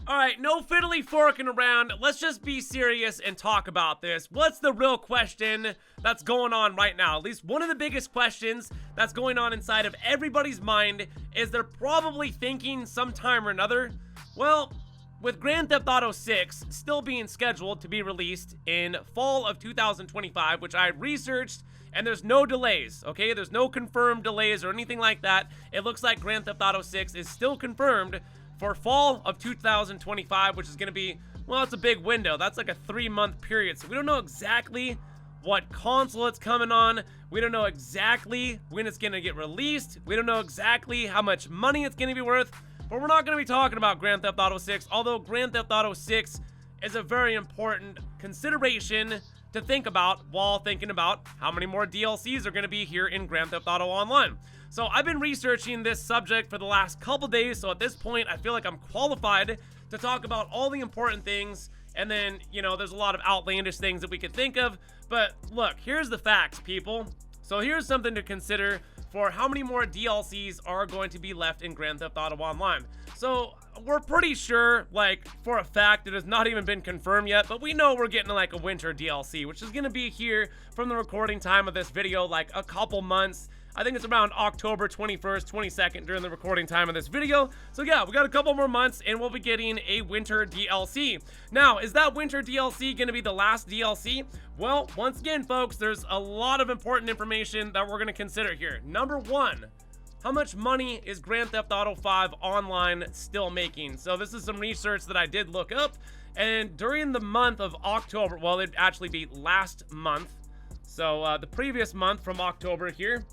All right, no fiddly forking around. Let's just be serious and talk about this. What's the real question that's going on right now? At least one of the biggest questions that's going on inside of everybody's mind is they're probably thinking sometime or another, well, with Grand Theft Auto 6 still being scheduled to be released in fall of 2025, which I researched, and there's no delays, okay? There's no confirmed delays or anything like that. It looks like Grand Theft Auto 6 is still confirmed for fall of 2025, which is going to be, well, it's a big window. That's like a 3-month period. So we don't know exactly what console it's coming on. We don't know exactly when it's going to get released. We don't know exactly how much money it's going to be worth. But we're not going to be talking about Grand Theft Auto 6, although Grand Theft Auto 6 is a very important consideration to think about while thinking about how many more DLCs are going to be here in Grand Theft Auto Online. So I've been researching this subject for the last couple days, so at this point I feel like I'm qualified to talk about all the important things, and then, you know, there's a lot of outlandish things that we could think of, but look, here's the facts, people. So here's something to consider for how many more DLCs are going to be left in Grand Theft Auto Online. So we're pretty sure, like, for a fact, it has not even been confirmed yet, but we know we're getting like a winter DLC, which is going to be here from the recording time of this video, like a couple months. I think it's around October 21st, 22nd during the recording time of this video. So yeah, we got a couple more months and we'll be getting a winter DLC. Now, is that winter DLC going to be the last DLC? Well, once again, folks, there's a lot of important information that we're going to consider here. Number one, how much money is Grand Theft Auto 5 Online still making? So this is some research that I did look up, and during the month of October, well, it'd actually be last month. So the previous month from October here,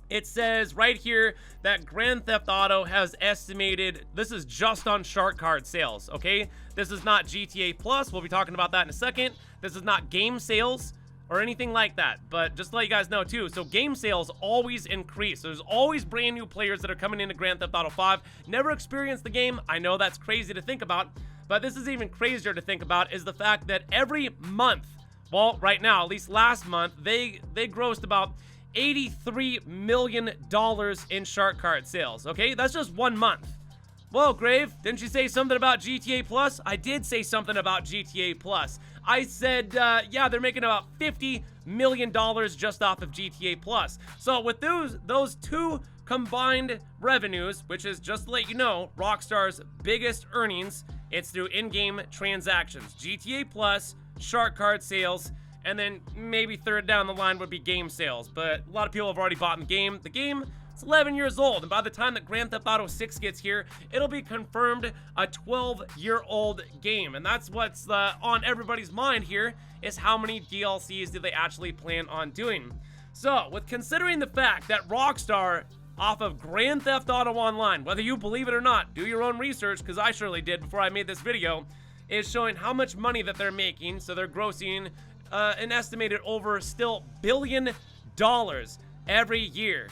it says right here that Grand Theft Auto has estimated, this is just on shark card sales, okay? This is not GTA Plus, we'll be talking about that in a second. This is not game sales or anything like that, but just to let you guys know too, so game sales always increase. There's always brand new players that are coming into Grand Theft Auto 5, never experienced the game. I know that's crazy to think about, but this is even crazier to think about is the fact that every month, well, right now, at least last month, they grossed about $83 million in shark card sales, okay? That's just 1 month. Well, Grave, didn't you say something about GTA Plus? I did say something about GTA Plus. I said, yeah, they're making about $50 million just off of GTA Plus. So with those two combined revenues, which is, just to let you know, Rockstar's biggest earnings, it's through in-game transactions. GTA Plus, shark card sales, and then maybe third down the line would be game sales. But a lot of people have already bought the game. The game is 11 years old, and by the time that Grand Theft Auto 6 gets here, it'll be confirmed a 12-year-old game. And that's what's on everybody's mind here, is how many DLCs do they actually plan on doing. So, with considering the fact that Rockstar, off of Grand Theft Auto Online, whether you believe it or not, do your own research, because I surely did before I made this video, is showing how much money that they're making. So they're grossing an estimated over still $1 billion every year.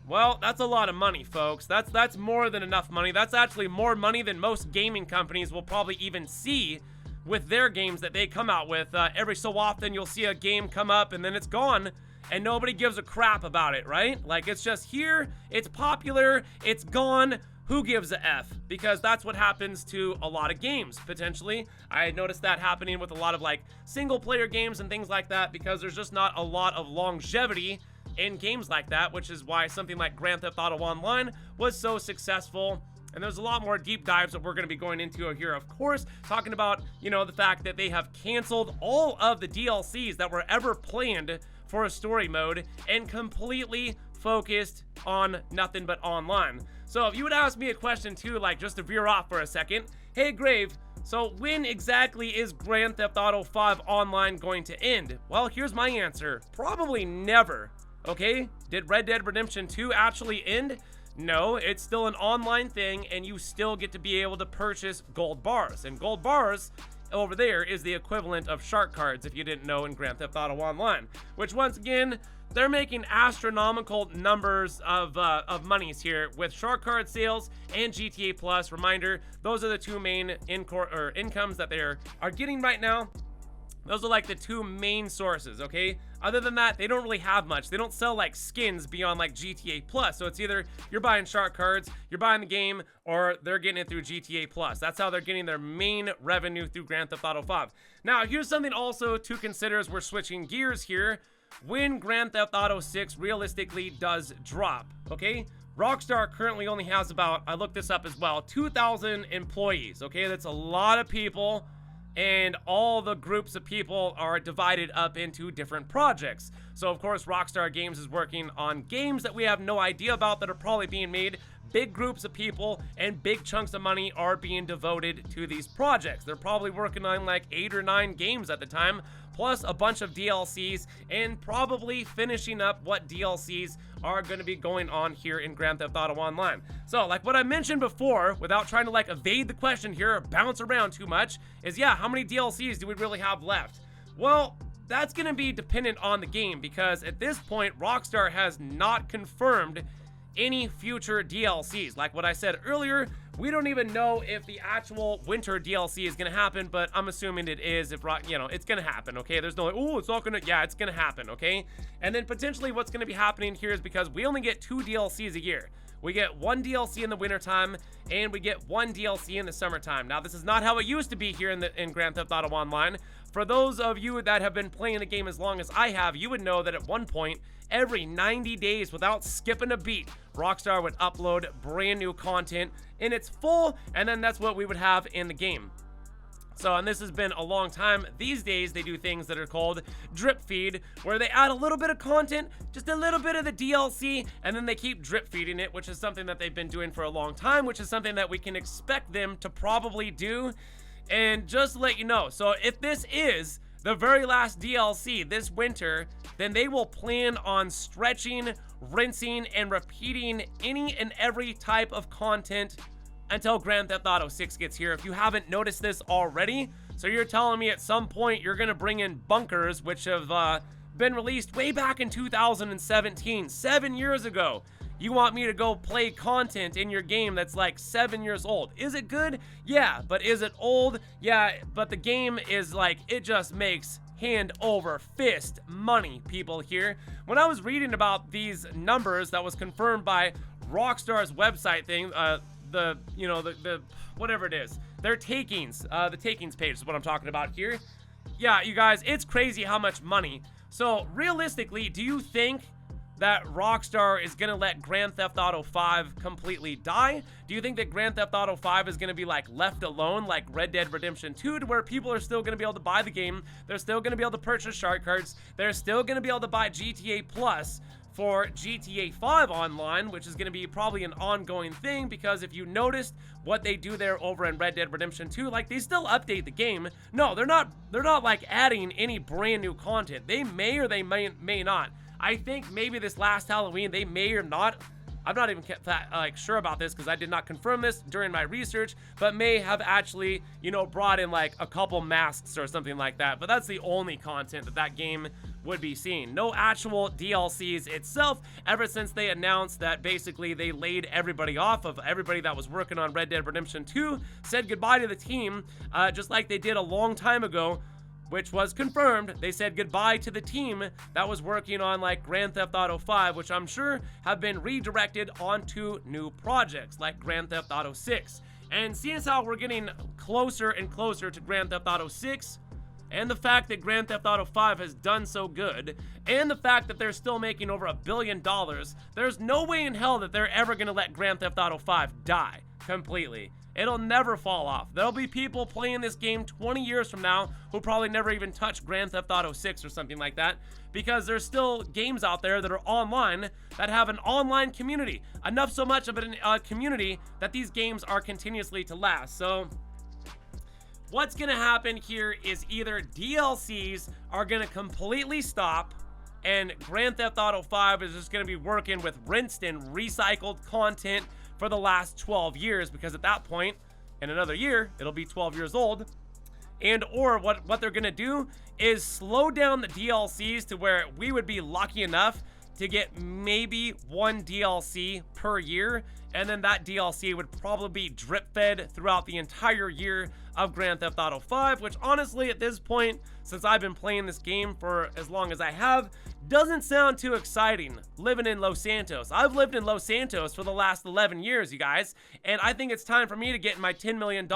Well, that's a lot of money, folks. That's more than enough money. That's actually more money than most gaming companies will probably even see with their games that they come out with. Every so often, you'll see a game come up and then it's gone, and nobody gives a crap about it, right? Like, it's just here, it's popular, it's gone. Who gives a F? Because that's what happens to a lot of games, potentially. I noticed that happening with a lot of, like, single-player games and things like that, because there's just not a lot of longevity in games like that, which is why something like Grand Theft Auto Online was so successful. And there's a lot more deep dives that we're going to be going into here, of course, talking about, you know, the fact that they have canceled all of the DLCs that were ever planned for a story mode and completely focused on nothing but online. So if you would ask me a question too, like just to veer off for a second, hey Grave, so when exactly is Grand Theft Auto 5 Online going to end? Well, here's my answer. Probably never, okay? Did Red Dead Redemption 2 actually end? No, it's still an online thing, and you still get to be able to purchase gold bars. And gold bars over there is the equivalent of shark cards, if you didn't know, in Grand Theft Auto Online, which once again, they're making astronomical numbers of monies here with shark card sales and GTA Plus. Reminder, those are the two main incomes that they are getting right now. Those are like the two main sources, okay? Other than that, they don't really have much. They don't sell like skins beyond like GTA Plus. So it's either you're buying shark cards, you're buying the game, or they're getting it through GTA Plus. That's how they're getting their main revenue through Grand Theft Auto 5. Now, here's something also to consider as we're switching gears here. When Grand Theft Auto 6 realistically does drop, okay? Rockstar currently only has about, I looked this up as well, 2,000 employees, okay? That's a lot of people. And all the groups of people are divided up into different projects. So, of course, Rockstar Games is working on games that we have no idea about that are probably being made. Big groups of people and big chunks of money are being devoted to these projects. They're probably working on like 8 or 9 games at the time, plus a bunch of DLCs, and probably finishing up what DLCs are going to be going on here in Grand Theft Auto Online. So, like what I mentioned before, without trying to like evade the question here or bounce around too much, is yeah, how many DLCs do we really have left? Well, that's going to be dependent on the game, because at this point, Rockstar has not confirmed any future DLCs. Like what I said earlier, we don't even know if the actual winter DLC is going to happen, but I'm assuming it is. If, you know, it's going to happen, okay? There's no like, oh, it's not going to, yeah, it's going to happen, okay? And then potentially what's going to be happening here is because we only get 2 DLCs a year. We get 1 DLC in the wintertime, and we get 1 DLC in the summertime. Now, this is not how it used to be here in Grand Theft Auto Online. For those of you that have been playing the game as long as I have, you would know that at one point, every 90 days without skipping a beat, Rockstar would upload brand new content in its full, and then that's what we would have in the game. So, and this has been a long time. These days, they do things that are called drip feed, where they add a little bit of content, just a little bit of the DLC, and then they keep drip feeding it, which is something that they've been doing for a long time, which is something that we can expect them to probably do. And just to let you know, so if this is the very last DLC this winter, then they will plan on stretching, rinsing, and repeating any and every type of content until Grand Theft Auto 6 gets here. If you haven't noticed this already, so you're telling me at some point you're gonna bring in bunkers, which have been released way back in 2017, 7 years ago. You want me to go play content in your game that's like 7 years old. Is it good? Yeah, but is it old? Yeah, but the game is like, it just makes hand over fist money, people here. When I was reading about these numbers that was confirmed by Rockstar's website thing, the whatever it is, their takings, the takings page is what I'm talking about here. Yeah, you guys, it's crazy how much money. So realistically, do you think that Rockstar is gonna let Grand Theft Auto 5 completely die? Do you think that Grand Theft Auto 5 is gonna be like left alone like Red Dead Redemption 2, to where people are still gonna be able to buy the game, they're still gonna be able to purchase shark cards, they're still gonna be able to buy GTA Plus for GTA 5 online, which is going to be probably an ongoing thing, because if you noticed what they do there over in Red Dead Redemption 2, like they still update the game. No, they're not like adding any brand new content. They may or they may not. I think maybe this last Halloween they may or not, I'm not even like sure about this because I did not confirm this during my research, but may have actually, you know, brought in like a couple masks or something like that. But that's the only content that that game would be seeing. No actual DLCs itself, ever since they announced that basically they laid everybody off. Of everybody that was working on Red Dead Redemption 2, said goodbye to the team, just like they did a long time ago, which was confirmed. They said goodbye to the team that was working on like Grand Theft Auto 5, which I'm sure have been redirected onto new projects like Grand Theft Auto 6. And seeing as how we're getting closer and closer to Grand Theft Auto 6, and the fact that Grand Theft Auto 5 has done so good, and the fact that they're still making over $1 billion, there's no way in hell that they're ever gonna let Grand Theft Auto 5 die completely. It'll never fall off. There'll be people playing this game 20 years from now who probably never even touched Grand Theft Auto 6 or something like that, because there's still games out there that are online that have an online community. Enough so much of a community that these games are continuously to last. So what's gonna happen here is either DLCs are gonna completely stop and Grand Theft Auto 5 is just gonna be working with rinsed and recycled content for the last 12 years, because at that point, in another year, it'll be 12 years old. And or what they're gonna do is slow down the DLCs to where we would be lucky enough to get maybe one DLC per year, and then that DLC would probably be drip fed throughout the entire year of Grand Theft Auto 5, which honestly at this point, since I've been playing this game for as long as I have, doesn't sound too exciting living in Los Santos. I've lived in Los Santos for the last 11 years, you guys, and I think it's time for me to get in my $10 million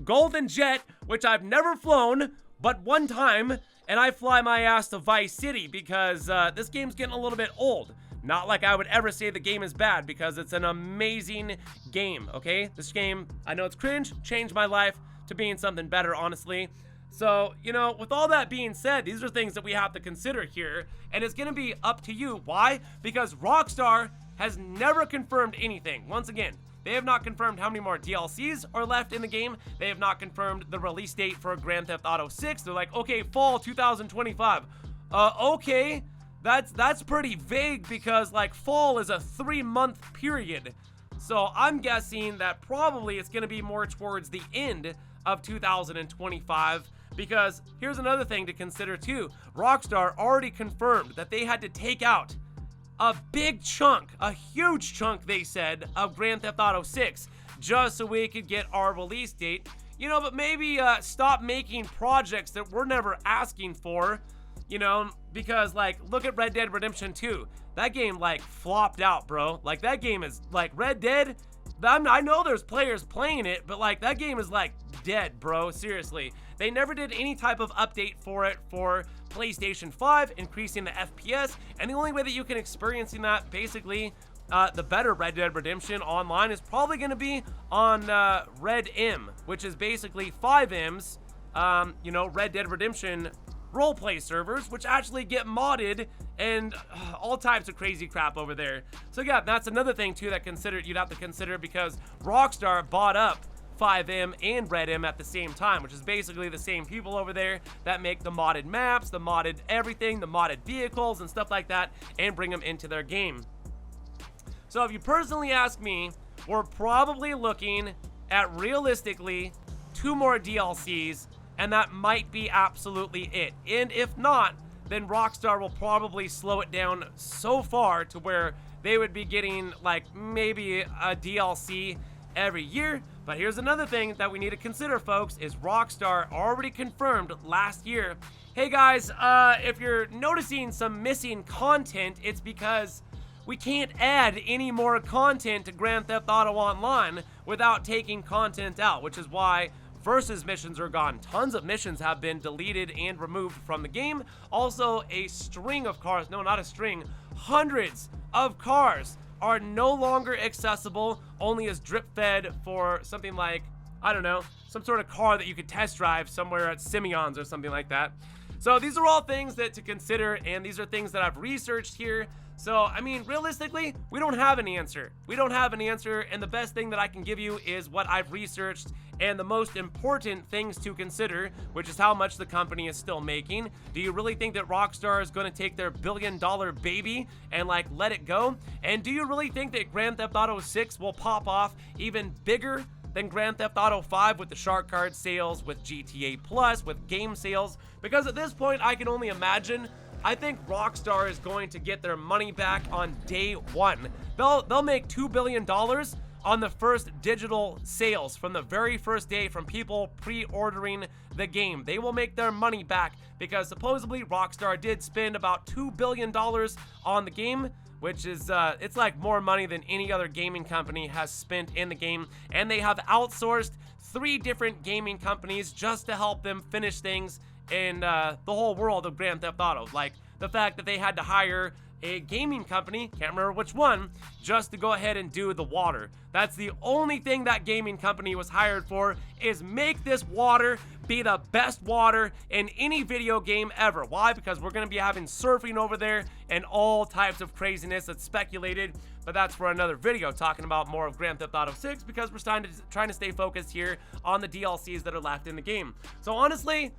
golden jet, which I've never flown but one time, and I fly my ass to Vice City because this game's getting a little bit old. Not like I would ever say the game is bad, because it's an amazing game, okay? This game, I know it's cringe, changed my life to being something better, honestly. So, you know, with all that being said, these are things that we have to consider here, and it's going to be up to you. Why? Because Rockstar has never confirmed anything. Once again, they have not confirmed how many more DLCs are left in the game. They have not confirmed the release date for Grand Theft Auto 6. They're like, okay, fall 2025. Okay, that's pretty vague, because like fall is a 3-month period. So I'm guessing that probably it's going to be more towards the end of 2025. Because here's another thing to consider too. Rockstar already confirmed that they had to take out a big chunk, a huge chunk, they said, of Grand Theft Auto 6 just so we could get our release date. You know, but maybe stop making projects that we're never asking for, you know, because like look at Red Dead Redemption 2. That game like flopped out, bro. Like that game is like Red Dead. I know there's players playing it, but like that game is like dead, bro. Seriously. They never did any type of update for it for PlayStation 5, increasing the FPS, and the only way that you can experience that, basically, the better Red Dead Redemption online is probably going to be on Red M, which is basically 5M's, you know, Red Dead Redemption roleplay servers, which actually get modded and all types of crazy crap over there. So yeah, that's another thing too that you'd have to consider, because Rockstar bought up 5M and Red M at the same time, which is basically the same people over there that make the modded maps, the modded everything, the modded vehicles and stuff like that, and bring them into their game. So if you personally ask me, we're probably looking at realistically 2 more DLCs, and that might be absolutely it. And if not, then Rockstar will probably slow it down so far to where they would be getting like maybe a DLC every year. But here's another thing that we need to consider, folks, is Rockstar already confirmed last year, hey guys, if you're noticing some missing content, it's because we can't add any more content to Grand Theft Auto Online without taking content out, which is why versus missions are gone. Tons of missions have been deleted and removed from the game. Also, a string of cars, no, not a string, hundreds of cars are no longer accessible, only as drip fed for something like, I don't know, some sort of car that you could test drive somewhere at Simeon's or something like that. So these are all things that to consider, and these are things that I've researched here. So, I mean, realistically, we don't have an answer. We don't have an answer, and the best thing that I can give you is what I've researched and the most important things to consider, which is how much the company is still making. Do you really think that Rockstar is going to take their billion-dollar baby and, like, let it go? And do you really think that Grand Theft Auto 6 will pop off even bigger than Grand Theft Auto 5 with the shark card sales, with GTA Plus, with game sales? Because at this point, I can only imagine, I think Rockstar is going to get their money back on day one. They'll make $2 billion on the first digital sales from the very first day from people pre-ordering the game. They will make their money back because supposedly Rockstar did spend about $2 billion on the game, which is, it's like more money than any other gaming company has spent in the game. And they have outsourced 3 different gaming companies just to help them finish things in the whole world of Grand Theft Auto. Like the fact that they had to hire a gaming company, can't remember which one, just to go ahead and do the water. That's the only thing that gaming company was hired for, is make this water be the best water in any video game ever. Why? Because we're going to be having surfing over there and all types of craziness that's speculated, but that's for another video, talking about more of Grand Theft Auto 6, because we're trying to stay focused here on the DLCs that are left in the game. So honestly,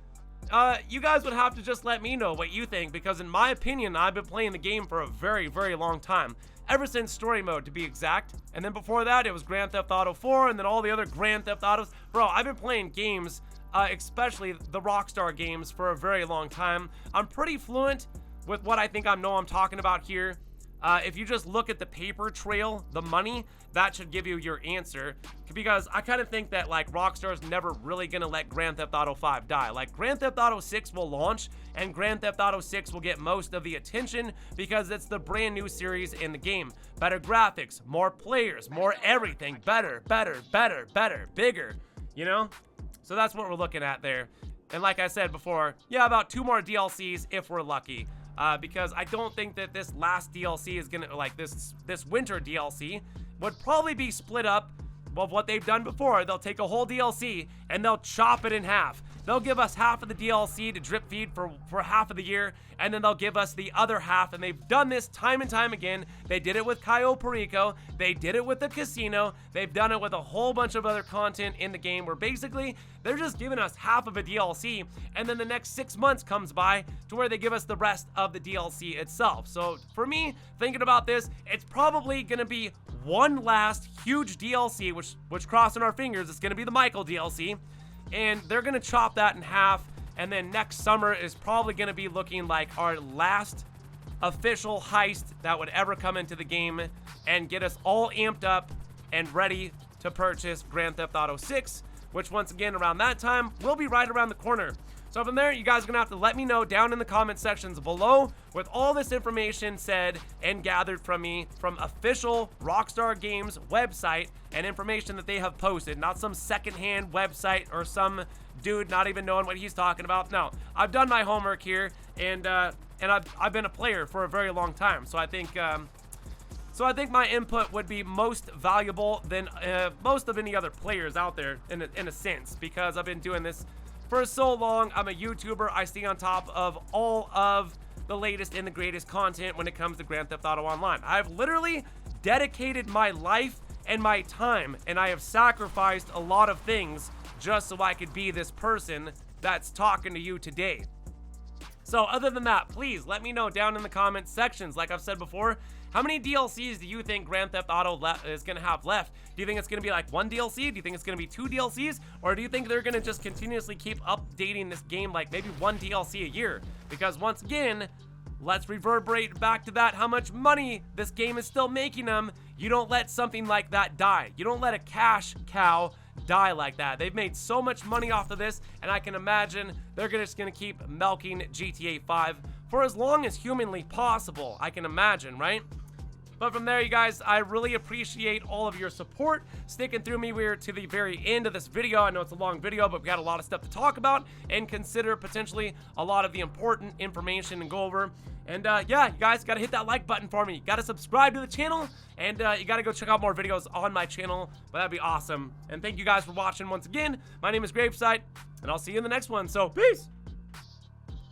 you guys would have to just let me know what you think, because in my opinion, I've been playing the game for a very, very long time. Ever since story mode, to be exact. And then before that, it was Grand Theft Auto 4, and then all the other Grand Theft Autos. Bro, I've been playing games, especially the Rockstar games, for a very long time. I'm pretty fluent with what I think I'm talking about here. If you just look at the paper trail, the money, that should give you your answer. Because I kind of think that like Rockstar's never really gonna let Grand Theft Auto 5 die. Like Grand Theft Auto 6 will launch, and Grand Theft Auto 6 will get most of the attention because it's the brand new series in the game. Better graphics, more players, more everything, better, bigger, you know? So that's what we're looking at there. And like I said before, yeah, about 2 more DLCs if we're lucky. Because I don't think that this last DLC is gonna, like this winter DLC would probably be split up of what they've done before. They'll take a whole DLC and they'll chop it in half. They'll give us half of the DLC to drip feed for half of the year, and then they'll give us the other half, and they've done this time and time again. They did it with Cayo Perico, they did it with the casino, they've done it with a whole bunch of other content in the game where basically they're just giving us half of a DLC, and then the next 6 months comes by to where they give us the rest of the DLC itself. So for me, thinking about this, it's probably gonna be one last huge DLC, which crossing our fingers, it's gonna be the Michael DLC. And they're gonna chop that in half, and then next summer is probably gonna be looking like our last official heist that would ever come into the game and get us all amped up and ready to purchase Grand Theft Auto 6, which once again around that time will be right around the corner. So from there, you guys are gonna have to let me know down in the comment sections below with all this information said and gathered from me from official Rockstar Games website and information that they have posted, not some secondhand website or some dude not even knowing what he's talking about. No, I've done my homework here, and I've been a player for a very long time, so I think my input would be most valuable than most of any other players out there in a sense, because I've been doing this for so long. I'm a YouTuber. I stay on top of all of the latest and the greatest content when it comes to Grand Theft Auto Online. I've literally dedicated my life and my time, and I have sacrificed a lot of things just so I could be this person that's talking to you today. So other than that, please let me know down in the comment sections. Like I've said before, how many DLCs do you think Grand Theft Auto is going to have left? Do you think it's going to be like 1 DLC? Do you think it's going to be 2 DLCs? Or do you think they're going to just continuously keep updating this game like maybe 1 DLC a year? Because once again, let's reverberate back to that, how much money this game is still making them. You don't let something like that die. You don't let a cash cow die like that. They've made so much money off of this, and I can imagine they're just going to keep milking GTA 5 for as long as humanly possible. I can imagine, right? But from there, you guys, I really appreciate all of your support, sticking through me. We're to the very end of this video. I know it's a long video, but we got a lot of stuff to talk about and consider potentially a lot of the important information and go over. And yeah, you guys got to hit that like button for me. You got to subscribe to the channel, and you got to go check out more videos on my channel. But that'd be awesome. And thank you guys for watching once again. My name is GRAVESIGHT, and I'll see you in the next one. So, peace!